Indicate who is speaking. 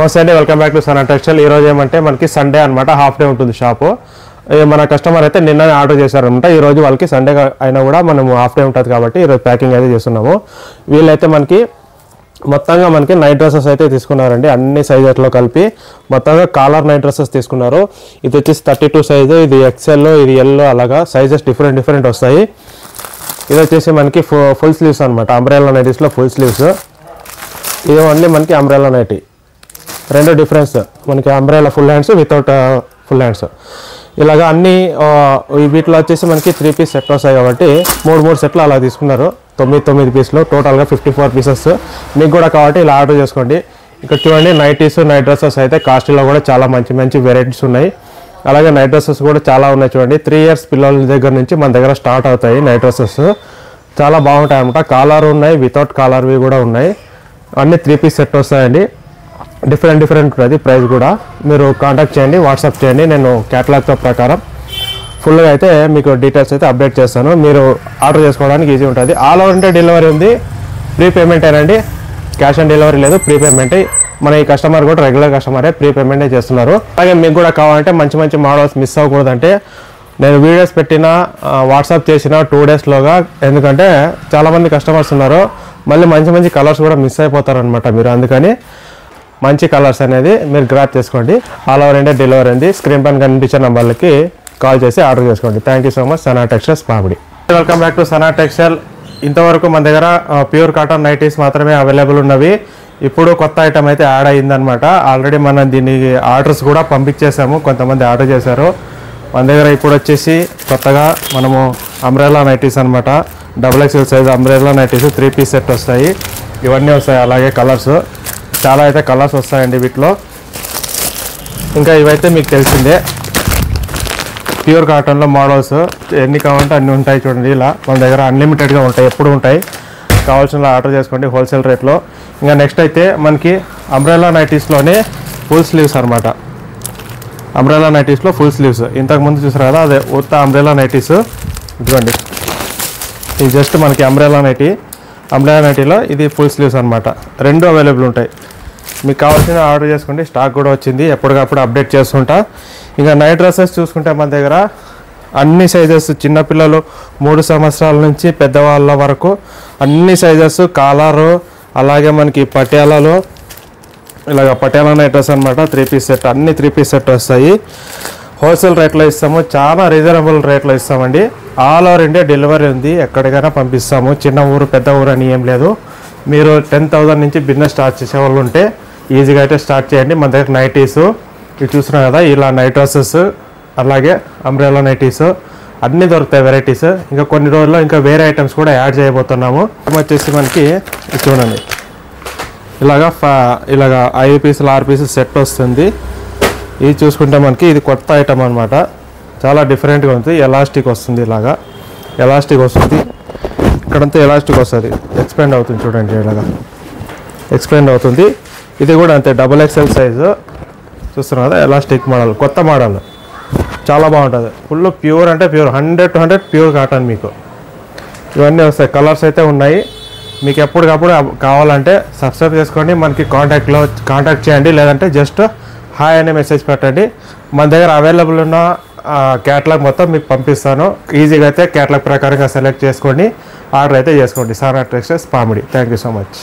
Speaker 1: నమస్తే అండి, welcome back to Sana textile. ఈ రోజు ఏమంటే మనకి సండే అనమాట, హాఫ్ డే ఉంటుంది షాపు. మన కస్టమర్ అయితే నిన్ననే ఆర్డర్ చేశారనమాట. ఈ రోజు వాళ్ళకి సండే అయినా కూడా మనం హాఫ్ డే ఉంటుంది కాబట్టి ఈరోజు ప్యాకింగ్ అయితే చేస్తున్నాము. వీళ్ళైతే మనకి మొత్తంగా మనకి నైట్ డ్రెస్సెస్ అయితే తీసుకున్నారండి, అన్ని సైజెస్లో కలిపి మొత్తంగా కాలర్ నైట్ డ్రెస్సెస్ తీసుకున్నారు. ఇది వచ్చేసి 32 సైజు, ఇది ఎక్సెల్, ఇది ఎల్లో, అలాగా సైజెస్ డిఫరెంట్ వస్తాయి. ఇది వచ్చేసి మనకి ఫుల్ స్లీవ్స్ అనమాట, అంబ్రెల్లా నైటీస్లో ఫుల్ స్లీవ్స్. ఇది ఓన్లీ మనకి అంబ్రెల్లా నైటీ, రెండు డిఫరెన్స్, మనకి umbrella full hands without full hands. ఇలాగా అన్ని వీటిలో వచ్చేసి మనకి 3 పీస్ సెట్ వస్తాయి కాబట్టి 3 సెట్లు అలా తీసుకున్నారు. 9 పీస్లు, టోటల్గా 54 పీసెస్. మీకు కూడా కాబట్టి ఇలా ఆర్డర్ చేసుకోండి. ఇక్కడ చూడండి, నైటీస్, నైట్ డ్రెస్సెస్ అయితే కాస్ట్లో కూడా చాలా మంచి వెరైటీస్ ఉన్నాయి. అలాగే నైట్ డ్రెస్సెస్ కూడా చాలా ఉన్నాయి చూడండి. 3 ఇయర్స్ పిల్లల దగ్గర నుంచి మన దగ్గర స్టార్ట్ అవుతాయి నైట్ డ్రెస్సెస్. చాలా బాగుంటాయి అన్నమాట. కాలర్ ఉన్నాయి, వితౌట్ కాలర్వి కూడా ఉన్నాయి. అన్నీ 3 పీస్ సెట్ వస్తాయండి. డిఫరెంట్ ఉంటుంది ప్రైస్ కూడా. మీరు కాంటాక్ట్ చేయండి, వాట్సాప్ చేయండి, నేను క్యాటలాగ్తో ప్రకారం ఫుల్గా అయితే మీకు డీటెయిల్స్ అయితే అప్డేట్ చేస్తాను. మీరు ఆర్డర్ చేసుకోవడానికి ఈజీ ఉంటుంది. ఆల్ ఓవర్ ఇండియా డెలివరీ ఉంది. ప్రీ పేమెంటేనండి, క్యాష్ ఆన్ డెలివరీ లేదు, ప్రీ పేమెంటే. మన ఈ కస్టమర్ కూడా రెగ్యులర్ కస్టమరే, ప్రీ పేమెంటే చేస్తున్నారు. అలాగే మీకు కూడా కావాలంటే మంచి మోడల్స్ మిస్ అవ్వకూడదంటే నేను వీడియోస్ పెట్టిన, వాట్సాప్ చేసిన 2 డేస్లోగా, ఎందుకంటే చాలామంది కస్టమర్స్ ఉన్నారు, మళ్ళీ మంచి కలర్స్ కూడా మిస్ అయిపోతారనమాట మీరు. అందుకని మంచి కలర్స్ అనేది మీరు గ్రాప్ చేసుకోండి. ఆల్ ఓవర్ ఇండియా డెలివరీ ఉంది. స్క్రీన్ పైన కనిపించే నంబర్లకి కాల్ చేసి ఆర్డర్ చేసుకోండి. Thank you so much. Sana textiles Papidi. Welcome back to Sana textile. ఇంతవరకు మన దగ్గర ప్యూర్ కాటన్ నైటీస్ మాత్రమే అవైలబుల్ ఉన్నవి. ఇప్పుడు కొత్త ఐటమ్ అయితే యాడ్ అయ్యిందనమాట. ఆల్రెడీ మనం దీన్ని ఆర్డర్స్ కూడా పంపించేసాము, కొంతమంది ఆర్డర్ చేశారు. మన దగ్గర ఇప్పుడు వచ్చేసి కొత్తగా మనము అంబ్రెల్లా నైటీస్ అనమాట, XXL size umbrella nighties 3 piece set వస్తాయి. ఇవన్నీ వస్తాయి. అలాగే కలర్స్, చాలా అయితే కలర్స్ వస్తాయండి వీటిలో. ఇంకా ఇవైతే మీకు తెలిసిందే, ప్యూర్ కాటన్లో మోడల్స్ ఎన్ని కావాలంటే అన్నీ ఉంటాయి చూడండి. ఇలా మన దగ్గర అన్లిమిటెడ్గా ఉంటాయి, ఎప్పుడు ఉంటాయి. కావాల్సిన ఆర్డర్ చేసుకోండి హోల్సేల్ రేట్లో. ఇంకా నెక్స్ట్ అయితే మనకి అంబ్రెల్లా నైటీస్లోనే ఫుల్ స్లీవ్స్ అనమాట. అంబ్రెల్లా నైటీస్లో ఫుల్ స్లీవ్స్ ఇంతకుముందు చూసారు కదా, అదే ఉత్త అంబ్రెల్లా నైటీస్. ఇదిగోండి, ఇది జస్ట్ మనకి అంబ్రెల్లా నైటీలో ఇది ఫుల్ స్లీవ్స్ అనమాట. 2 అవైలబుల్ ఉంటాయి. మీకు కావాల్సిన ఆర్డర్ చేసుకోండి. స్టాక్ కూడా వచ్చింది, ఎప్పటికప్పుడు అప్డేట్ చేస్తుంటా. ఇంకా నైట్ డ్రెస్సెస్ చూసుకుంటే మన దగ్గర అన్ని సైజెస్, చిన్నపిల్లలు 3 సంవత్సరాల నుంచి పెద్దవాళ్ళ వరకు అన్ని సైజెస్, కాలరు, అలాగే మనకి పటియాలాలు, ఇలాగ పటియాలా నైట్ డ్రెస్ అనమాట. 3 పీస్ సెట్, అన్ని 3 పీస్ సెట్ వస్తాయి. హోల్సేల్ రేట్లో ఇస్తాము, చాలా రీజనబుల్ రేట్లో ఇస్తామండి. ఆల్ ఓవర్ ఇండియా డెలివరీ ఉంది, ఎక్కడికైనా పంపిస్తాము. చిన్న ఊరు పెద్ద ఊరు అని ఏం లేదు. మీరు 10,000 నుంచి బిజినెస్ స్టార్ట్ చేసే వాళ్ళు ఉంటే ఈజీగా అయితే స్టార్ట్ చేయండి. మన దగ్గర నైటీస్ ఇవి చూస్తున్నాం కదా, ఇలా నైట్ డ్రెస్సెస్, అలాగే అంబ్రెల్లా నైటీస్ అన్నీ దొరుకుతాయి వెరైటీస్. ఇంకా కొన్ని రోజుల్లో ఇంకా వేరే ఐటమ్స్ కూడా యాడ్ చేయబోతున్నాము. వచ్చేసి మనకి చూడండి, ఇలాగా 5 పీసులు 6 పీసులు సెట్ వస్తుంది. ఇది చూసుకుంటే మనకి ఇది కొత్త ఐటమ్ అనమాట, చాలా డిఫరెంట్గా ఉంది. ఎలాస్టిక్ వస్తుంది, ఇలాగా ఎలాస్టిక్ వస్తుంది, ఇక్కడంతా ఎలాస్టిక్ వస్తుంది, ఎక్స్పాండ్ అవుతుంది చూడండి, ఇలాగా ఎక్స్పాండ్ అవుతుంది. ఇది కూడా అంతే, XXL సైజు చూస్తున్నారు కదా, ఎలాస్టిక్ మోడల్, కొత్త మోడల్, చాలా బాగుంటుంది. ఫుల్ ప్యూర్ అంటే ప్యూర్, 100% ప్యూర్ కాటన్. మీకు ఇవన్నీ వస్తాయి. కలర్స్ అయితే ఉన్నాయి. మీకు ఎప్పటికప్పుడు కావాలంటే సబ్స్క్రైబ్ చేసుకోండి, మనకి కాంటాక్ట్ చేయండి, లేదంటే జస్ట్ హాయ్ అనే మెసేజ్ పెట్టండి. మన దగ్గర అవైలబుల్ ఉన్న క్యాటలాగ్ మొత్తం మీకు పంపిస్తాను. ఈజీగా అయితే క్యాటలాగ్ ప్రకారంగా సెలెక్ట్ చేసుకోండి, ఆర్డర్ అయితే చేసుకోండి. Sana textiles Pamidi. Thank you so much.